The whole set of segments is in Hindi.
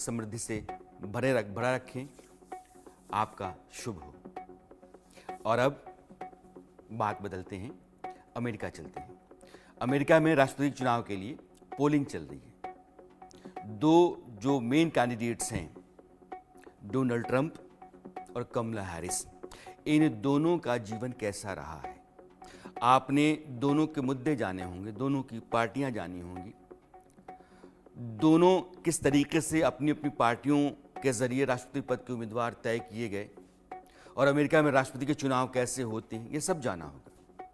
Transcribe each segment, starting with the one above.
समृद्धि से भरा रखें, आपका शुभ हो। और अब बात बदलते हैं, अमेरिका चलते हैं। अमेरिका में राष्ट्रपति चुनाव के लिए पोलिंग चल रही है। दो जो मेन कैंडिडेट्स हैं, डोनाल्ड ट्रंप और कमला हैरिस, इन दोनों का जीवन कैसा रहा है आपने दोनों के मुद्दे जाने होंगे, दोनों की पार्टियां जानी होंगी, दोनों किस तरीके से अपनी अपनी पार्टियों के जरिए राष्ट्रपति पद के उम्मीदवार तय किए गए और अमेरिका में राष्ट्रपति के चुनाव कैसे होते हैं, ये सब जाना होगा।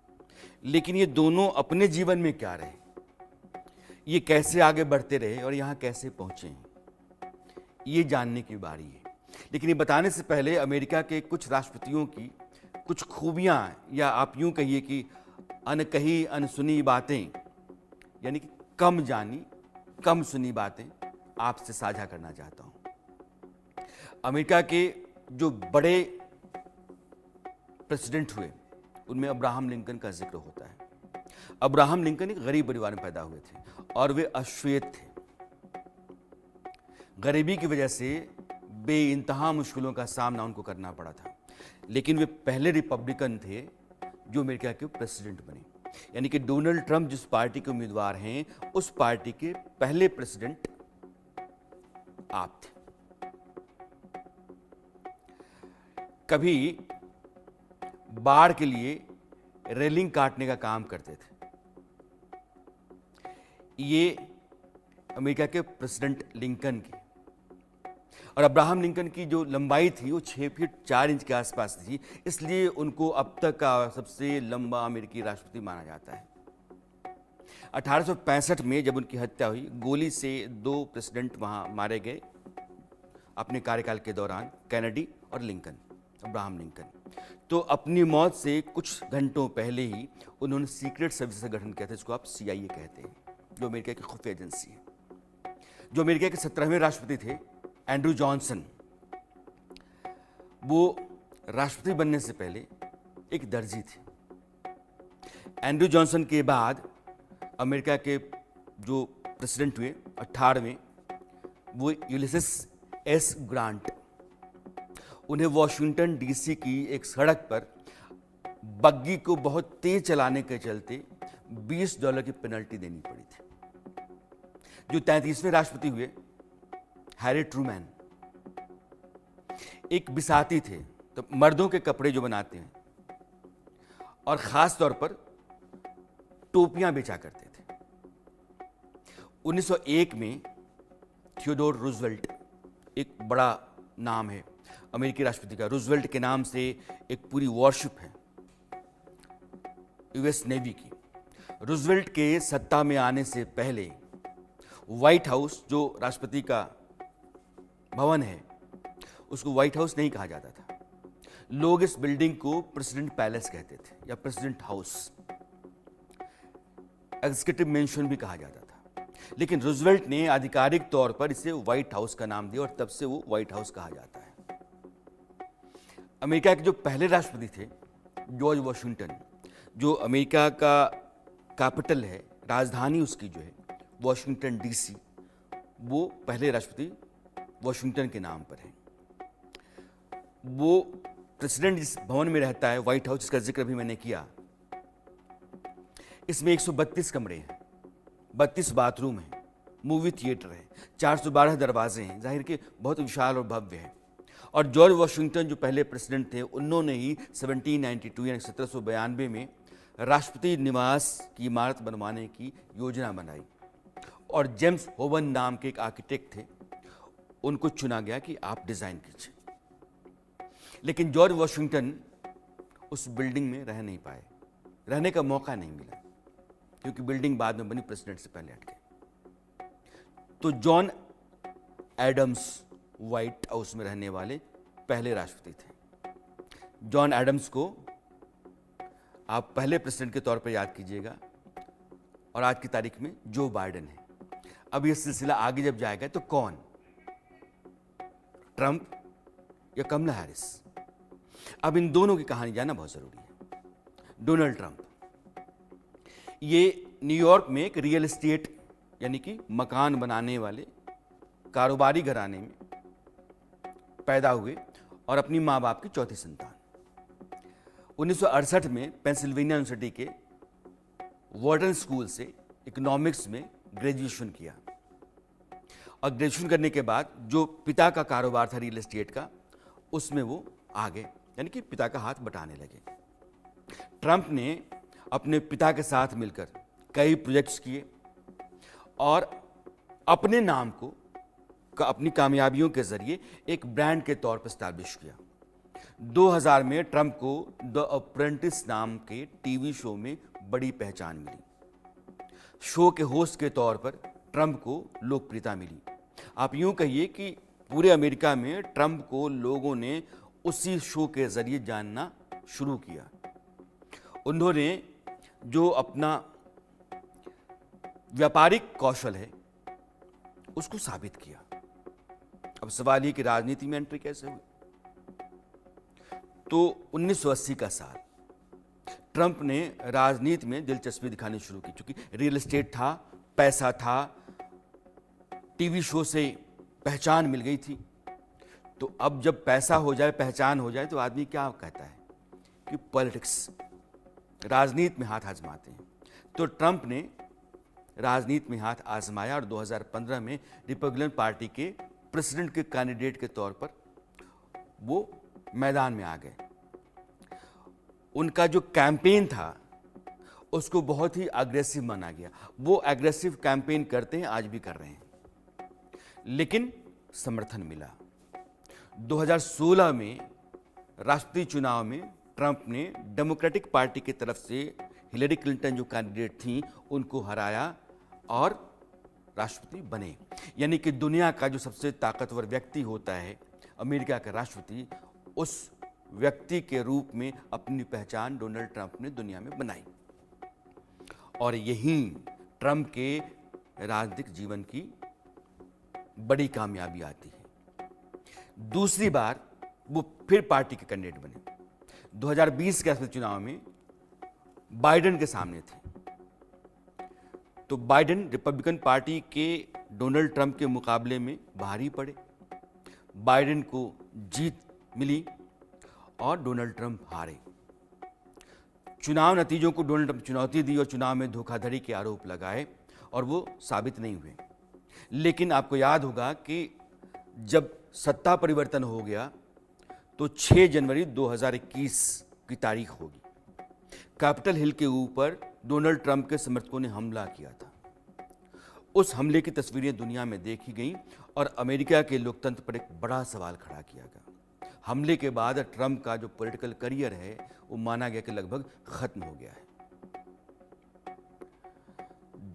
लेकिन ये दोनों अपने जीवन में क्या रहे, ये कैसे आगे बढ़ते रहे और यहाँ कैसे पहुँचे हैं, ये जानने की बारी है। लेकिन ये बताने से पहले अमेरिका के कुछ राष्ट्रपतियों की कुछ खूबियाँ, या आप यूँ कहिए कि अनकही अनसुनी बातें, यानी कि कम जानी कम सुनी बातें आपसे साझा करना चाहता हूं। अमेरिका के जो बड़े प्रेसिडेंट हुए उनमें अब्राहम लिंकन का जिक्र होता है। अब्राहम लिंकन एक गरीब परिवार में पैदा हुए थे और वे अश्वेत थे। गरीबी की वजह से बेइंतहा मुश्किलों का सामना उनको करना पड़ा था, लेकिन वे पहले रिपब्लिकन थे जो अमेरिका के प्रेसिडेंट बने। यानी कि डोनाल्ड ट्रंप जिस पार्टी के उम्मीदवार हैं, उस पार्टी के पहले प्रेसिडेंट आप थे। कभी बाढ़ के लिए रेलिंग काटने का काम करते थे। ये अमेरिका के प्रेसिडेंट लिंकन की, और अब्राहम लिंकन की जो लंबाई थी वो 6 फीट 4 इंच के आसपास थी, इसलिए उनको अब तक का सबसे लंबा अमेरिकी राष्ट्रपति माना जाता है। 1865 में जब उनकी हत्या हुई, गोली से 2 प्रेसिडेंट वहां मारे गए अपने कार्यकाल के दौरान, कैनेडी और लिंकन, अब्राहम लिंकन। तो अपनी मौत से कुछ घंटों पहले ही उन्होंने सीक्रेट सर्विस का गठन किया था, जिसको आप CIA कहते हैं, जो अमेरिका की खुफिया एजेंसी है। जो अमेरिका के 17वें राष्ट्रपति थे, एंड्रू जॉनसन, वो राष्ट्रपति बनने से पहले एक दर्जी थे। एंड्रू जॉनसन के बाद अमेरिका के जो प्रेसिडेंट हुए 18वें, वो यूलिसिस एस ग्रांट। उन्हें वॉशिंगटन DC की एक सड़क पर बग्गी को बहुत तेज चलाने के चलते $20 की पेनल्टी देनी पड़ी थी। जो 33वें राष्ट्रपति हुए, हैरी ट्रूमैन, एक बिसाती थे, तो मर्दों के कपड़े जो बनाते हैं और खास तौर पर टोपियां बेचा करते थे। 1901 में थियोडोर रूजवेल्ट, एक बड़ा नाम है अमेरिकी राष्ट्रपति का, रूजवेल्ट के नाम से एक पूरी वॉरशिप है US नेवी की। रूजवेल्ट के सत्ता में आने से पहले व्हाइट हाउस, जो राष्ट्रपति का भवन है, उसको व्हाइट हाउस नहीं कहा जाता था। लोग इस बिल्डिंग को प्रेसिडेंट पैलेस कहते थे या प्रेसिडेंट हाउस, एग्जीक्यूटिव मेंशन भी कहा जाता था। लेकिन रूजवेल्ट ने आधिकारिक तौर पर इसे व्हाइट हाउस का नाम दिया और तब से वो व्हाइट हाउस कहा जाता है। अमेरिका के जो पहले राष्ट्रपति थे, जॉर्ज वॉशिंगटन, जो अमेरिका का कैपिटल है, राजधानी उसकी जो है वॉशिंगटन DC, वो पहले राष्ट्रपति वॉशिंगटन के नाम पर है। वो प्रेसिडेंट जिस भवन में रहता है, व्हाइट हाउस, जिसका जिक्र भी मैंने किया, इसमें 132 कमरे हैं, 32 बाथरूम हैं, मूवी थिएटर है, 412 दरवाजे हैं, जाहिर के बहुत विशाल और भव्य है। और जॉर्ज वॉशिंगटन जो पहले प्रेसिडेंट थे, उन्होंने ही 1792 यानी 1792 में राष्ट्रपति निवास की इमारत बनवाने की योजना बनाई, और जेम्स होवन नाम के एक आर्किटेक्ट थे, उनको चुना गया कि आप डिजाइन कीजिए। लेकिन जॉर्ज वॉशिंगटन उस बिल्डिंग में रह नहीं पाए, रहने का मौका नहीं मिला, क्योंकि बिल्डिंग बाद में बनी, प्रेसिडेंट से पहले हट गए। तो जॉन एडम्स व्हाइट हाउस में रहने वाले पहले राष्ट्रपति थे। जॉन एडम्स को आप पहले प्रेसिडेंट के तौर पर याद कीजिएगा, और आज की तारीख में जो बाइडेन है। अब यह सिलसिला आगे जब जाएगा तो कौन, ट्रंप या कमला हैरिस? अब इन दोनों की कहानी जानना बहुत जरूरी है। डोनाल्ड ट्रंप, ये न्यूयॉर्क में एक रियल एस्टेट यानी कि मकान बनाने वाले कारोबारी घराने में पैदा हुए और अपनी माँ बाप की चौथी संतान। 1968 में पेंसिल्वेनिया यूनिवर्सिटी के वॉर्टन स्कूल से इकोनॉमिक्स में ग्रेजुएशन किया और ग्रेजुएशन करने के बाद जो पिता का कारोबार था रियल एस्टेट का, उसमें वो आ गए, यानी कि पिता का हाथ बटाने लगे। ट्रंप ने अपने पिता के साथ मिलकर कई प्रोजेक्ट्स किए और अपने नाम को अपनी कामयाबियों के जरिए एक ब्रांड के तौर पर स्टैब्लिश किया। 2000 में ट्रंप को द अप्रेंटिस नाम के टीवी शो में बड़ी पहचान मिली। शो के होस्ट के तौर पर ट्रंप को लोकप्रियता मिली। आप यूं कहिए कि पूरे अमेरिका में ट्रंप को लोगों ने उसी शो के जरिए जानना शुरू किया। उन्होंने जो अपना व्यापारिक कौशल है उसको साबित किया। अब सवाल ये कि राजनीति में एंट्री कैसे हुई? तो 1980 का साल, ट्रंप ने राजनीति में दिलचस्पी दिखानी शुरू की। क्योंकि रियल एस्टेट था, पैसा था, टीवी शो से पहचान मिल गई थी। तो अब जब पैसा हो जाए, पहचान हो जाए, तो आदमी क्या कहता है कि पॉलिटिक्स, राजनीति में हाथ आजमाते हैं। तो ट्रंप ने राजनीति में हाथ आजमाया और 2015 में रिपब्लिकन पार्टी के प्रेसिडेंट के कैंडिडेट के तौर पर वो मैदान में आ गए। उनका जो कैंपेन था उसको बहुत ही अग्रेसिव माना गया। वो एग्रेसिव कैंपेन करते हैं, आज भी कर रहे हैं, लेकिन समर्थन मिला। 2016 में राष्ट्रपति चुनाव में ट्रंप ने डेमोक्रेटिक पार्टी की तरफ से हिलरी क्लिंटन जो कैंडिडेट थी उनको हराया और राष्ट्रपति बने। यानी कि दुनिया का जो सबसे ताकतवर व्यक्ति होता है, अमेरिका का राष्ट्रपति, उस व्यक्ति के रूप में अपनी पहचान डोनाल्ड ट्रंप ने दुनिया में बनाई। और यही ट्रंप के राजनीतिक जीवन की बड़ी कामयाबी आती है। दूसरी बार वो फिर पार्टी के कैंडिडेट बने। 2020 के राष्ट्रपति चुनाव में बाइडेन के सामने थे। तो बाइडेन रिपब्लिकन पार्टी के डोनाल्ड ट्रंप के मुकाबले में भारी पड़े। बाइडेन को जीत मिली और डोनाल्ड ट्रंप हारे। चुनाव नतीजों को डोनाल्ड ट्रंप चुनौती दी और चुनाव में धोखाधड़ी के आरोप लगाए और वो साबित नहीं हुए। लेकिन आपको याद होगा कि जब सत्ता परिवर्तन हो गया तो 6 जनवरी 2021 की तारीख होगी। कैपिटल हिल के ऊपर डोनाल्ड ट्रंप के समर्थकों ने हमला किया था। उस हमले की तस्वीरें दुनिया में देखी गईं और अमेरिका के लोकतंत्र पर एक बड़ा सवाल खड़ा किया गया। हमले के बाद ट्रंप का जो पॉलिटिकल करियर है वो माना गया कि लगभग खत्म हो गया है।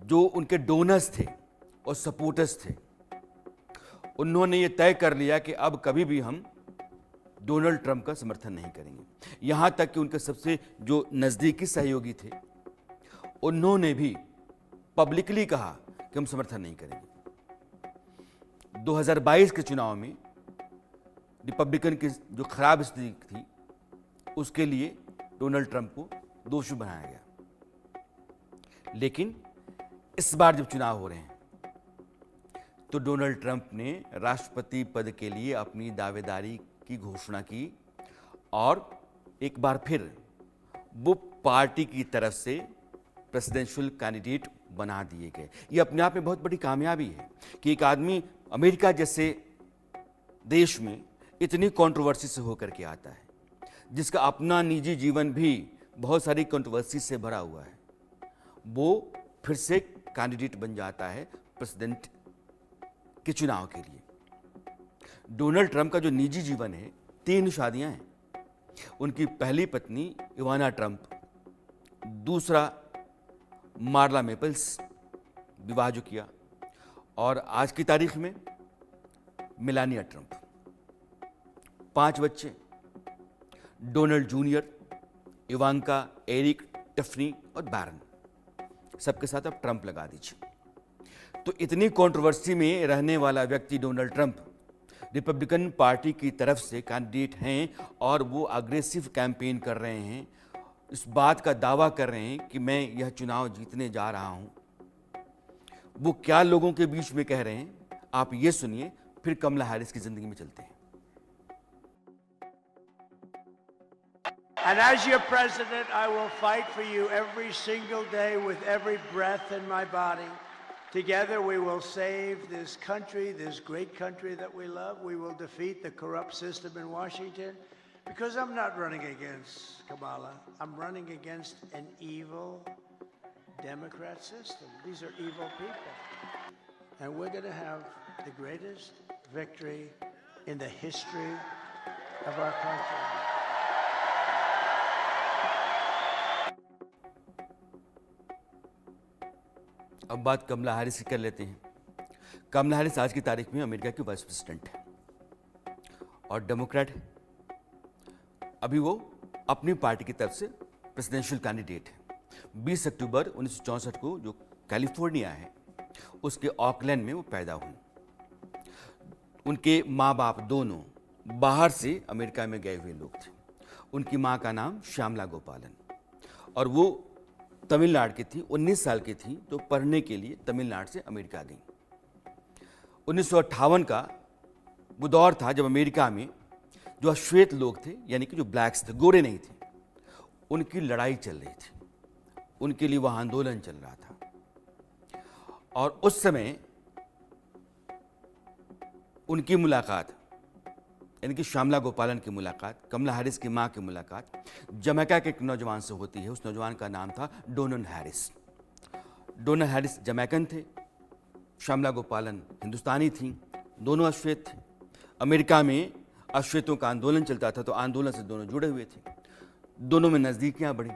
जो उनके डोनर्स थे और सपोर्टर्स थे, उन्होंने ये तय कर लिया कि अब कभी भी हम डोनाल्ड ट्रंप का समर्थन नहीं करेंगे। यहां तक कि उनके सबसे जो नजदीकी सहयोगी थे, उन्होंने भी पब्लिकली कहा कि हम समर्थन नहीं करेंगे। 2022 के चुनाव में रिपब्लिकन की जो खराब स्थिति थी, उसके लिए डोनाल्ड ट्रंप को दोषी बनाया गया। लेकिन इस बार जब चुनाव हो रहे हैं तो डोनाल्ड ट्रंप ने राष्ट्रपति पद के लिए अपनी दावेदारी की घोषणा की और एक बार फिर वो पार्टी की तरफ से प्रेसिडेंशियल कैंडिडेट बना दिए गए। ये अपने आप में बहुत बड़ी कामयाबी है कि एक आदमी अमेरिका जैसे देश में इतनी कंट्रोवर्सी से होकर के आता है, जिसका अपना निजी जीवन भी बहुत सारी कंट्रोवर्सी से भरा हुआ है, वो फिर से कैंडिडेट बन जाता है प्रेसिडेंट के चुनाव के लिए। डोनाल्ड ट्रंप का जो निजी जीवन है, 3 शादियां हैं। उनकी पहली पत्नी इवाना ट्रंप, दूसरा मार्ला मेपल्स विवाह जो किया, और आज की तारीख में मेलानिया ट्रंप। 5 बच्चे, Donald Junior, Ivanka, Eric, Tiffany और बैरन, सबके साथ अब ट्रंप लगा दीजिए। तो इतनी कंट्रोवर्सी में रहने वाला व्यक्ति डोनाल्ड ट्रंप रिपब्लिकन पार्टी की तरफ से कैंडिडेट हैं और वो अग्रेसिव कैंपेन कर रहे हैं, इस बात का दावा कर रहे हैं कि मैं यह चुनाव जीतने जा रहा हूं। वो क्या लोगों के बीच में कह रहे हैं, आप ये सुनिए, फिर कमला हैरिस की जिंदगी में चलते हैं। And as your president, I will fight for you every single day with every breath in my body. Together we will save this country, this great country that we love. We will defeat the corrupt system in Washington, because I'm not running against Kamala. I'm running against an evil Democrat system. These are evil people. And we're going to have the greatest victory in the history of our country. अब बात कमला हैरिस की कर लेते हैं। कमला हैरिस आज की तारीख में अमेरिका की वाइस प्रेसिडेंट है और डेमोक्रेट है। अभी वो अपनी पार्टी की तरफ से प्रेसिडेंशियल कैंडिडेट है। 20 अक्टूबर 1964 को जो कैलिफोर्निया है उसके ऑकलैंड में वो पैदा हुई। उनके माँ बाप दोनों बाहर से अमेरिका में गए हुए लोग थे। उनकी माँ का नाम श्यामला गोपालन और वो तमिलनाडु की थी। 19 साल की थी तो पढ़ने के लिए तमिलनाडु से अमेरिका गई। 1958 का वो दौर था जब अमेरिका में जो अश्वेत लोग थे, यानी कि जो ब्लैक्स थे, गोरे नहीं थे, उनकी लड़ाई चल रही थी। उनके लिए वह आंदोलन चल रहा था और उस समय उनकी मुलाकात, यानी कि श्यामला गोपालन की मुलाकात, कमला हैरिस की मां की मुलाकात जमैका के एक नौजवान से होती है। उस नौजवान का नाम था Donal Harris. Donal Harris Jamaican थे, श्यामला गोपालन हिंदुस्तानी थी, दोनों अश्वेत थे। अमेरिका में अश्वेतों का आंदोलन चलता था तो आंदोलन से दोनों जुड़े हुए थे। दोनों में नज़दीकियाँ बढ़ी,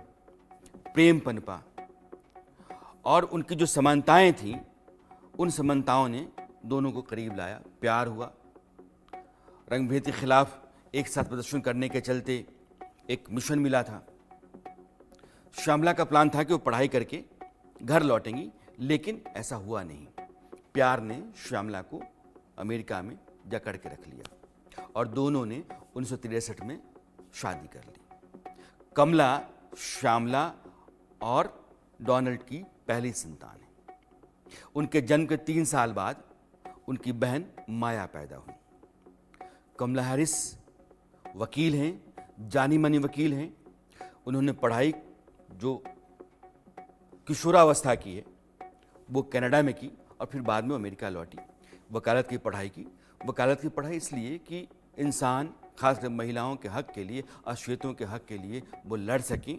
प्रेम पनपा और उनकी जो समानताएं थीं उन समानताओं ने दोनों को करीब लाया। प्यार हुआ। रंगभेद के खिलाफ एक साथ प्रदर्शन करने के चलते एक मिशन मिला था। श्यामला का प्लान था कि वो पढ़ाई करके घर लौटेंगी, लेकिन ऐसा हुआ नहीं। प्यार ने श्यामला को अमेरिका में जकड़ के रख लिया और दोनों ने 1963 में शादी कर ली। कमला श्यामला और डोनाल्ड की पहली संतान है। उनके जन्म के 3 साल बाद उनकी बहन माया पैदा हुई। कमला हैरिस वकील हैं, जानी मानी वकील हैं। उन्होंने पढ़ाई जो किशोरावस्था की है वो कनाडा में की और फिर बाद में अमेरिका लौटी। वकालत की पढ़ाई की। वकालत की पढ़ाई इसलिए कि इंसान, खासकर महिलाओं के हक के लिए, अश्वेतों के हक के लिए वो लड़ सकें।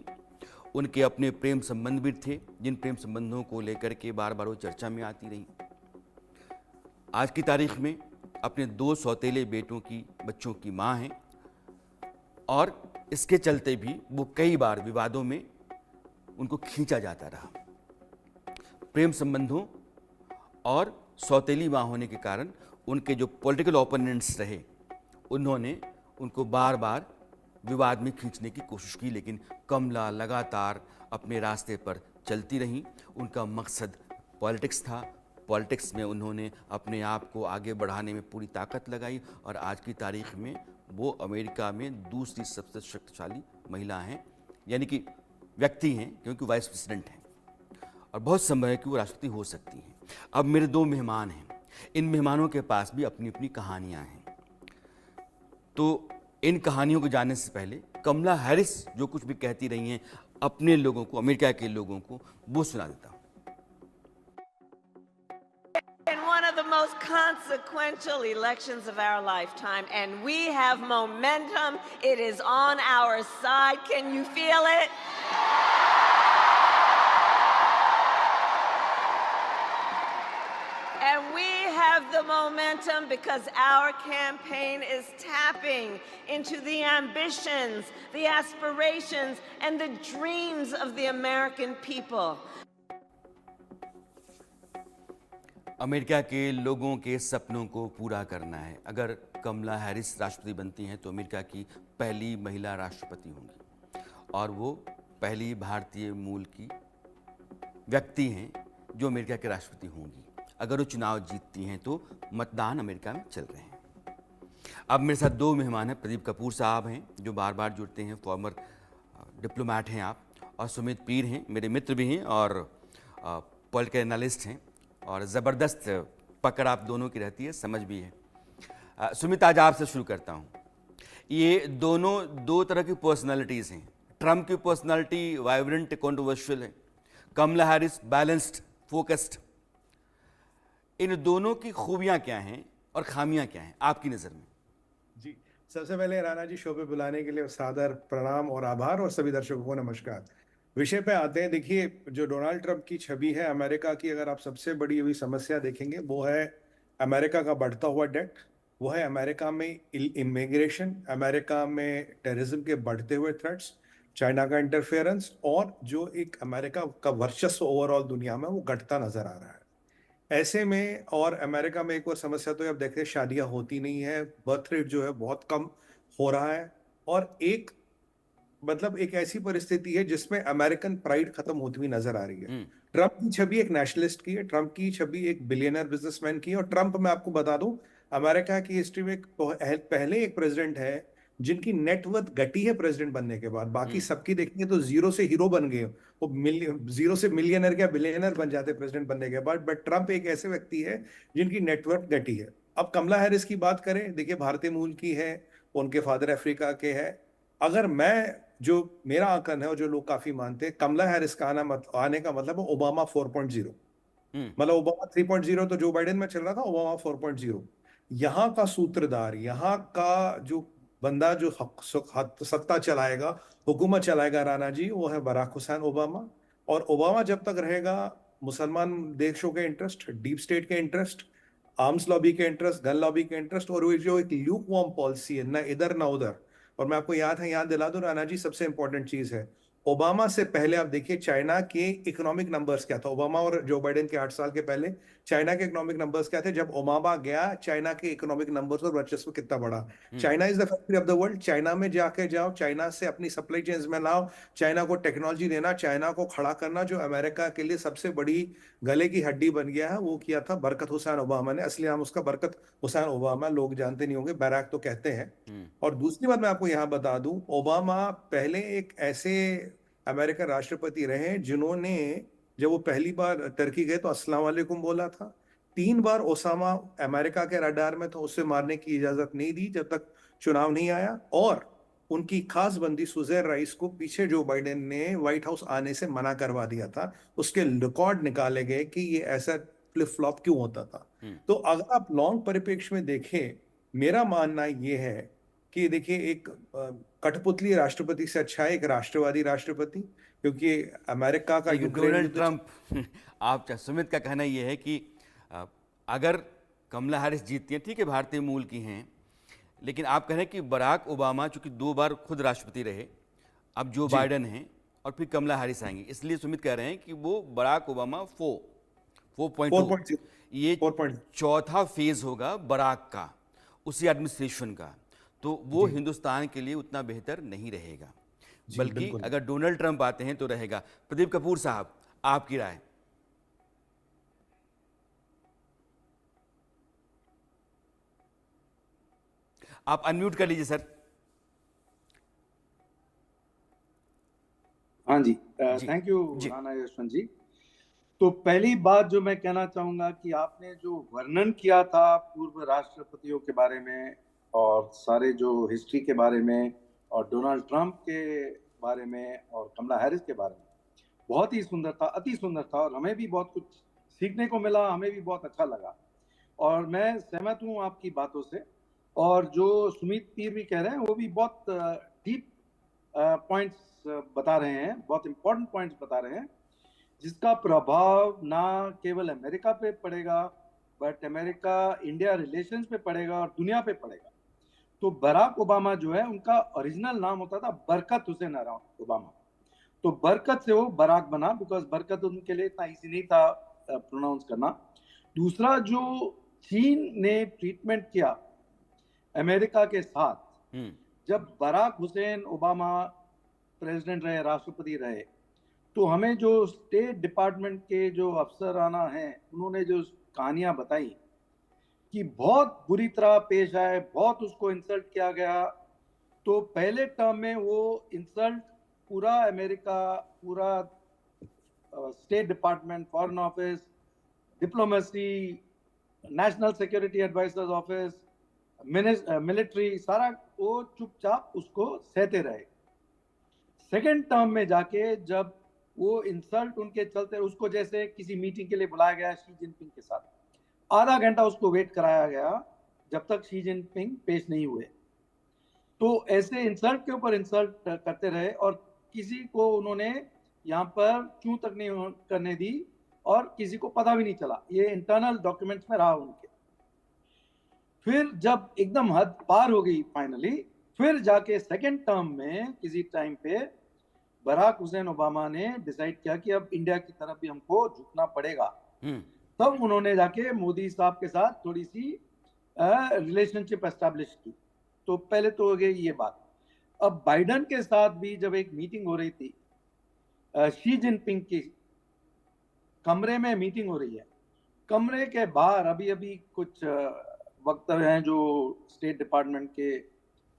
उनके अपने प्रेम संबंध भी थे, जिन प्रेम संबंधों को लेकर के बार बार वो चर्चा में आती रही। आज की तारीख में अपने 2 सौतेले बच्चों की माँ हैं और इसके चलते भी वो कई बार विवादों में उनको खींचा जाता रहा। प्रेम संबंधों और सौतेली माँ होने के कारण उनके जो पॉलिटिकल ओपोनेंट्स रहे उन्होंने उनको बार बार विवाद में खींचने की कोशिश की, लेकिन कमला लगातार अपने रास्ते पर चलती रहीं। उनका मकसद पॉलिटिक्स था। पॉलिटिक्स में उन्होंने अपने आप को आगे बढ़ाने में पूरी ताकत लगाई और आज की तारीख में वो अमेरिका में दूसरी सबसे शक्तिशाली महिला हैं, यानी कि व्यक्ति हैं, क्योंकि वाइस प्रेसिडेंट हैं और बहुत संभव है कि वो राष्ट्रपति हो सकती हैं। अब मेरे 2 मेहमान हैं। इन मेहमानों के पास भी अपनी अपनी कहानियाँ हैं, तो इन कहानियों को जानने से पहले कमला हैरिस जो कुछ भी कहती रही हैं अपने लोगों को, अमेरिका के लोगों को, वो सुना देता हूँ। In one of the most consequential elections of our lifetime, and we have momentum. It is on our side. Can you feel it? And we have the momentum because our campaign is tapping into the ambitions, the aspirations, and the dreams of the American people. America के लोगों के सपनों को पूरा करना है। अगर कमला हैरिस राष्ट्रपति बनती हैं तो अमेरिका की पहली महिला राष्ट्रपति होंगी और वो पहली भारतीय मूल की व्यक्ति हैं जो अमेरिका के राष्ट्रपति होंगी। अगर वो चुनाव जीतती हैं तो मतदान अमेरिका में चल रहे हैं। अब मेरे साथ 2 मेहमान हैं। प्रदीप कपूर साहब हैं जो बार बार जुड़ते हैं, फॉर्मर डिप्लोमेट हैं आप, और सुमित पीर हैं, मेरे मित्र भी हैं और पॉलिटिकल एनालिस्ट हैं और ज़बरदस्त पकड़ आप दोनों की रहती है, समझ भी है। सुमित, आज आपसे शुरू करता हूँ। ये दोनों दो तरह की पर्सनालिटीज़ हैं। ट्रंप की पर्सनालिटी वाइब्रेंट, कंट्रोवर्शियल है, कमला हैरिस बैलेंस्ड, फोकस्ड। इन दोनों की खूबियाँ क्या हैं और खामियाँ क्या हैं आपकी नज़र में? जी, सबसे पहले राणा जी, शो पे बुलाने के लिए सादर प्रणाम और आभार, और सभी दर्शकों को नमस्कार। विषय पे आते हैं। देखिए, जो डोनाल्ड ट्रंप की छवि है अमेरिका की, अगर आप सबसे बड़ी हुई समस्या देखेंगे, वो है अमेरिका का बढ़ता हुआ डेट, वो है अमेरिका में इमिग्रेशन, अमेरिका में टेररिज्म के बढ़ते हुए थ्रेट्स, चाइना का इंटरफेरेंस, और जो एक अमेरिका का वर्चस्व ओवरऑल दुनिया में वो घटता नजर आ रहा है। ऐसे में और अमेरिका में एक और समस्या तो अब देखते हैं, शादियां होती नहीं है, बर्थ रेट जो है बहुत कम हो रहा है, और एक मतलब एक ऐसी परिस्थिति है जिसमें अमेरिकन प्राइड खत्म होती हुई नजर आ रही है। ट्रंप की छवि एक नेशनलिस्ट की है, ट्रंप की छवि एक बिलियनर बिजनेसमैन की है, और ट्रंप, मैं आपको बता दूं, अमेरिका की हिस्ट्री में पहले एक प्रेसिडेंट है जिनकी नेटवर्थ घटी है प्रेसिडेंट बनने के बाद। बाकी सबकी देखेंगे तो जीरो से हीरो बन गए, वो जीरो से मिलियनर या बिलियनर बन जाते प्रेसिडेंट बनने के बाद। बट ट्रंप एक ऐसे व्यक्ति है जिनकी नेटवर्थ घटी है। अब कमला हैरिस की बात करें, देखिए भारतीय मूल की है, उनके फादर अफ्रीका के है। अगर मैं, जो मेरा आंकलन है और जो लोग काफी मानते हैं, कमला हैरिस का आने का मतलब है ओबामा 4.0। मतलब ओबामा 3.0 तो जो बाइडेन में चल रहा था, ओबामा 4.0। यहाँ का सूत्रधार, यहाँ का जो बंदा जो सत्ता चलाएगा, हुकूमत चलाएगा राणा जी, वो है बराक हुसैन ओबामा। और ओबामा जब तक रहेगा, मुसलमान देशों के इंटरेस्ट, डीप स्टेट के इंटरेस्ट, आर्म्स लॉबी के इंटरेस्ट, गन लॉबी के इंटरेस्ट, और वो जो एक ल्यूक वार्म पॉलिसी है, ना इधर ना उधर। और मैं आपको याद दिला दूं राणा जी, सबसे इंपॉर्टेंट चीज है, ओबामा से पहले आप देखिए चाइना के इकोनॉमिक नंबर्स क्या था। ओबामा और जो बाइडेन के 8 साल के पहले चाइना के इकोनॉमिक नंबर्स क्या थे। जब ओबामा गया, चाइना के इकोनॉमिक नंबर्स और वर्चस्व कितना बड़ा। China is the factory of the world. China में जाके जाओ, चाइना से अपनी सप्लाई चेन्स में लाओ, चाइना को टेक्नोलॉजी देना, चाइना को खड़ा करना, जो अमेरिका के लिए सबसे बड़ी गले की हड्डी बन गया है, वो किया था बरकत हुसैन ओबामा ने। असली नाम उसका बरकत हुसैन ओबामा, लोग जानते नहीं होंगे, बैराक तो कहते हैं। और दूसरी बात मैं आपको यहाँ बता दूं, ओबामा पहले एक ऐसे अमेरिकन राष्ट्रपति रहे जिन्होंने, जब वो पहली बार टर्की गए तो अस्सलाम वालेकुम बोला था। 3 बार ओसामा अमेरिका के रडार में तो उसे मारने की इजाजत नहीं दी जब तक चुनाव नहीं आया। और उनकी खास बंदी सुजैर राइस को पीछे जो बाइडेन ने व्हाइट हाउस आने से मना करवा दिया था। उसके रिकॉर्ड निकाले गए कि ये ऐसा फ्लिप फ्लॉप क्यों होता था। तो अगर आप लॉन्ग परिप्रेक्ष्य में देखें, मेरा मानना ये है कि देखिए, एक कठपुतली राष्ट्रपति से अच्छा है एक राष्ट्रवादी राष्ट्रपति, क्योंकि अमेरिका का यूक्रेन डोनाल्ड युद्ध, ट्रंप आप सुमित का कहना यह है कि अगर कमला हैरिस जीतती हैं, ठीक है भारतीय मूल की हैं, लेकिन आप कह रहे हैं कि बराक ओबामा चूंकि 2 बार खुद राष्ट्रपति रहे, अब जो बाइडेन हैं और फिर कमला हैरिस आएंगी, इसलिए सुमित कह रहे हैं कि वो बराक ओबामा 4.0 ये 4.0 चौथा फेज होगा बराक का, उसी एडमिनिस्ट्रेशन का। तो वो हिंदुस्तान के लिए उतना बेहतर नहीं रहेगा, बल्कि अगर डोनाल्ड ट्रंप आते हैं तो रहेगा। प्रदीप कपूर साहब, आपकी राय? आप अनम्यूट कर लीजिए सर। हाँ जी, थैंक यू राणा यशवंत जी। तो पहली बात जो मैं कहना चाहूंगा कि आपने जो वर्णन किया था पूर्व राष्ट्रपतियों के बारे में और सारे जो हिस्ट्री के बारे में और डोनाल्ड ट्रंप के बारे में और कमला हैरिस के बारे में, बहुत ही सुंदर था, अति सुंदर था, और हमें भी बहुत कुछ सीखने को मिला, हमें भी बहुत अच्छा लगा। और मैं सहमत हूँ आपकी बातों से। और जो सुमित पीर भी कह रहे हैं, वो भी बहुत डीप पॉइंट्स बता रहे हैं, बहुत इंपॉर्टेंट पॉइंट्स बता रहे हैं, जिसका प्रभाव ना केवल अमेरिका पे पड़ेगा, बट अमेरिका इंडिया रिलेशंस पे पड़ेगा और दुनिया पे पड़ेगा। तो बराक ओबामा जो है, उनका ओरिजिनल नाम होता था बरकत हुसैन ओबामा। तो बरकत से वो बराक बना, बिकॉज बरकत उनके लिए इतना इजी नहीं था प्रोनाउंस करना। दूसरा, जो चीन ने ट्रीटमेंट किया अमेरिका के साथ, जब बराक हुसैन ओबामा प्रेसिडेंट रहे, राष्ट्रपति रहे, तो हमें जो स्टेट डिपार्टमेंट के जो अफसराना हैं, उन्होंने जो कहानियां बताई कि बहुत बुरी तरह पेश आए, बहुत उसको इंसल्ट किया गया। तो पहले टर्म में वो इंसल्ट पूरा अमेरिका, पूरा state department, foreign office, diplomacy, national security advisers office, military, सारा वो चुपचाप उसको सहते रहे। सेकेंड टर्म में जाके जब वो इंसल्ट उनके चलते, उसको जैसे किसी मीटिंग के लिए बुलाया गया शी जिनपिंग के साथ, आधा घंटा उसको वेट कराया गया जब तक शी जिनपिंग पेश नहीं हुए। तो ऐसे इंसल्ट के ऊपर इंसल्ट करते रहे और किसी को उन्होंने यहाँ पर क्यों तक नहीं करने दी और किसी को पता भी नहीं चला। ये इंटरनल डॉक्यूमेंट्स में रहा उनके। फिर जब एकदम हद पार हो गई फाइनली, फिर जाके सेकेंड टर्म में किसी टाइम पे बराक हुसैन ओबामा ने डिसाइड किया कि अब इंडिया की तरफ भी हमको झुकना पड़ेगा। तब उन्होंने जाके मोदी साहब के साथ थोड़ी सी रिलेशनशिप एस्टैब्लिश की। तो पहले तो हो गई ये बात। अब बाइडन के साथ भी जब एक मीटिंग हो रही थी, शी जिनपिंग की कमरे में मीटिंग हो रही है, कमरे के बाहर अभी अभी कुछ वक्तव्य हैं जो स्टेट डिपार्टमेंट के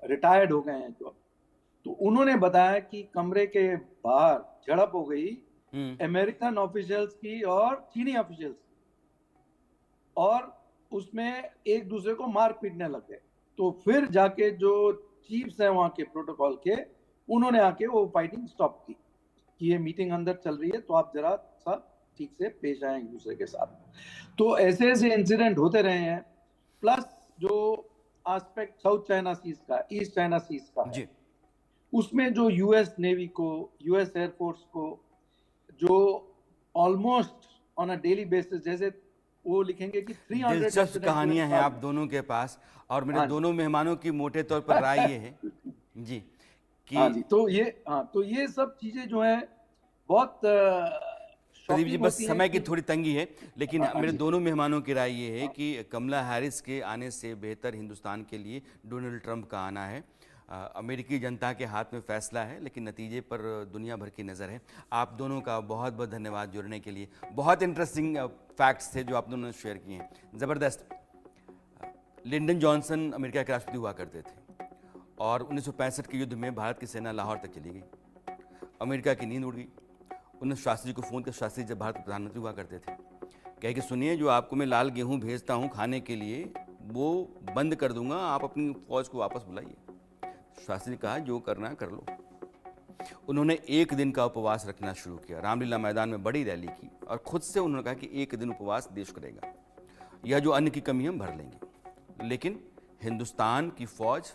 रिटायर्ड हो गए हैं जो, तो उन्होंने बताया कि कमरे के बाहर झड़प हो गई अमेरिकन ऑफिशियल्स की और चीनी ऑफिशियल्स की, और उसमें एक दूसरे को मार पीटने लग गए। तो फिर जाके जो चीफ्स हैं वहाँ के प्रोटोकॉल के, उन्होंने आके वो फाइटिंग स्टॉप की कि ये मीटिंग अंदर चल रही है तो आप जरा सा ठीक से पेश आए एक दूसरे के साथ। तो ऐसे ऐसे इंसिडेंट होते रहे हैं। प्लस जो एस्पेक्ट साउथ चाइना सीज का, ईस्ट चाइना सीज का है, उसमें जो यूएस नेवी को, यूएस एयरफोर्स को जो almost on a daily basis, जैसे वो लिखेंगे कि 300 दिलचस्प कहानियां हैं आप दोनों के पास, और मेरे दोनों मेहमानों की मोटे तौर पर राय ये है जी कि हाँ जी, तो ये सब चीजें जो है बहुत प्रदीप जी, बस समय की थोड़ी तंगी है, लेकिन मेरे जी। दोनों मेहमानों की राय ये है कि कमला हैरिस के आने से बेहतर हिंदुस्तान के लिए डोनाल्ड ट्रंप का आना है। अमेरिकी जनता के हाथ में फैसला है, लेकिन नतीजे पर दुनिया भर की नज़र है। आप दोनों का बहुत बहुत धन्यवाद जुड़ने के लिए। बहुत इंटरेस्टिंग फैक्ट्स थे जो आप दोनों ने शेयर किए हैं, ज़बरदस्त। लिंडन जॉनसन अमेरिका के राष्ट्रपति हुआ करते थे और 1965 के युद्ध में भारत की सेना लाहौर तक चली गई। अमेरिका की नींद उड़ गई। उन्होंने शास्त्री को फ़ोन कर, शास्त्री जब भारत के प्रधानमंत्री हुआ करते थे, कहे कि सुनिए, जो आपको मैं लाल गेहूँ भेजता हूँ खाने के लिए वो बंद कर दूंगा, आप अपनी फौज को वापस बुलाइए। शास्त्री ने कहा जो करना कर लो। उन्होंने एक दिन का उपवास रखना शुरू किया, रामलीला मैदान में बड़ी रैली की और खुद से उन्होंने कहा कि एक दिन उपवास देश करेगा, यह जो अन्न की कमी हम भर लेंगे, लेकिन हिंदुस्तान की फौज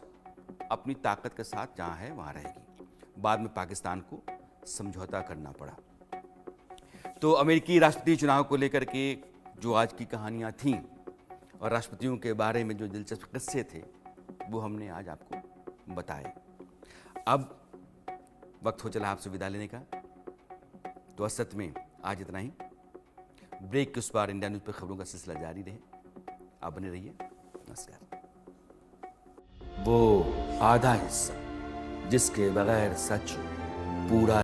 अपनी ताकत के साथ जहाँ है वहाँ रहेगी। बाद में पाकिस्तान को समझौता करना पड़ा। तो अमेरिकी राष्ट्रपति चुनाव को लेकर के जो आज की कहानियाँ थीं और राष्ट्रपतियों के बारे में जो दिलचस्प किस्से थे, वो हमने आज आपको बताए। अब वक्त हो चला आपसे विदा लेने का, तो असत में आज इतना ही। ब्रेक के उस पार इंडिया न्यूज़ पर खबरों का सिलसिला जारी रहे। आप बने रहिए। नमस्कार। वो आधा हिस्सा जिसके बगैर सच पूरा